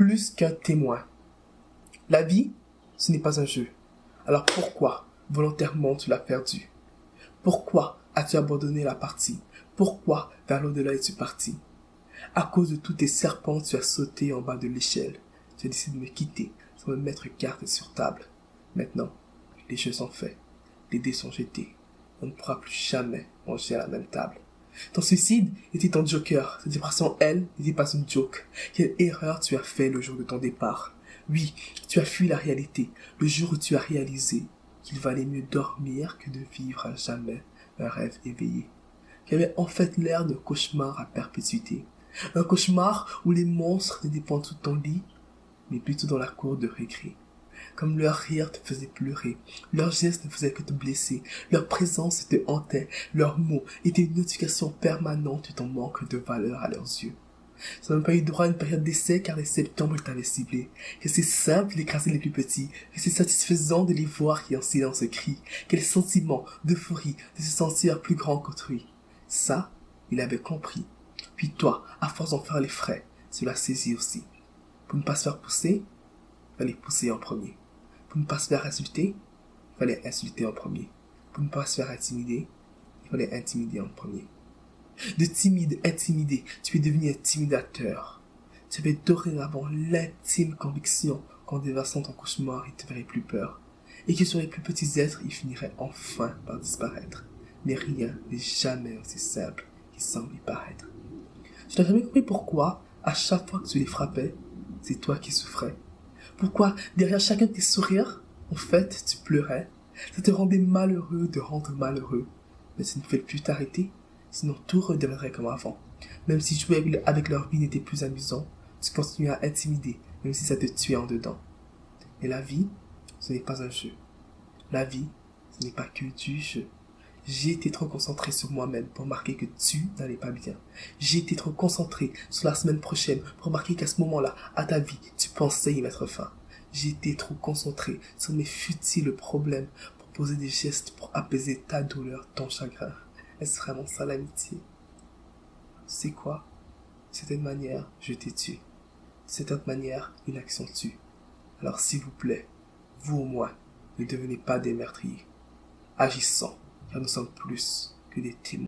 plus qu'un témoin. La vie, ce n'est pas un jeu. Alors pourquoi, volontairement, tu l'as perdu? Pourquoi as-tu abandonné la partie? Pourquoi, vers l'au-delà, es-tu parti? À cause de tous tes serpents, tu as sauté en bas de l'échelle. Tu as décidé de me quitter, sans me mettre carte sur table. Maintenant, les jeux sont faits. Les dés sont jetés. On ne pourra plus jamais manger à la même table. Ton suicide était ton joker. Cette dépression, elle, n'était pas une joke. Quelle erreur tu as fait le jour de ton départ. Oui, tu as fui la réalité, le jour où tu as réalisé qu'il valait mieux dormir que de vivre à jamais un rêve éveillé. Qui avait en fait l'air d'un cauchemar à perpétuité. Un cauchemar où les monstres ne dépendent tout de ton lit, mais plutôt dans la cour de récré. Comme leur rire te faisait pleurer, leurs gestes ne faisaient que te blesser, leur présence te hantait, leurs mots étaient une notification permanente de ton manque de valeur à leurs yeux. Tu n'as même pas eu droit à une période d'essai car les septembre t'avaient ciblé. Que c'est simple d'écraser les plus petits, que c'est satisfaisant de les voir qui en silence crient, quel sentiment d'euphorie de se sentir plus grand qu'autrui. Ça, il avait compris. Puis toi, à force d'en faire les frais, tu l'as saisi aussi. Pour ne pas se faire pousser, il fallait pousser en premier. Pour ne pas se faire insulter, il fallait insulter en premier. Pour ne pas se faire intimider, il fallait intimider en premier. De timide, intimidé, tu es devenu intimidateur. Tu avais dorénavant l'intime conviction qu'en déversant ton cauchemar, il te ferait plus peur. Et que sur les plus petits êtres, il finirait enfin par disparaître. Mais rien n'est jamais aussi simple qu'il semble y paraître. Tu n'as jamais compris pourquoi, à chaque fois que tu les frappais, c'est toi qui souffrais. Pourquoi, derrière chacun de tes sourires, en fait, tu pleurais. Ça te rendait malheureux de rendre malheureux. Mais tu ne fallait plus t'arrêter, sinon tout redeviendrait comme avant. Même si jouer avec leur vie n'était plus amusant, tu continuais à intimider, même si ça te tuait en dedans. Et la vie, ce n'est pas un jeu. La vie, ce n'est pas que du jeu. J'ai été trop concentré sur moi-même pour remarquer que tu n'allais pas bien. J'ai été trop concentré sur la semaine prochaine pour remarquer qu'à ce moment-là, à ta vie, tu pensais y mettre fin. J'ai été trop concentré sur mes futiles problèmes pour poser des gestes pour apaiser ta douleur, ton chagrin. Est-ce vraiment ça l'amitié? C'est quoi? De cette manière, je t'ai tué. De cette autre manière, une action tue. Alors s'il vous plaît, vous au moins, ne devenez pas des meurtriers. Agissons, car nous sommes plus que des témoins.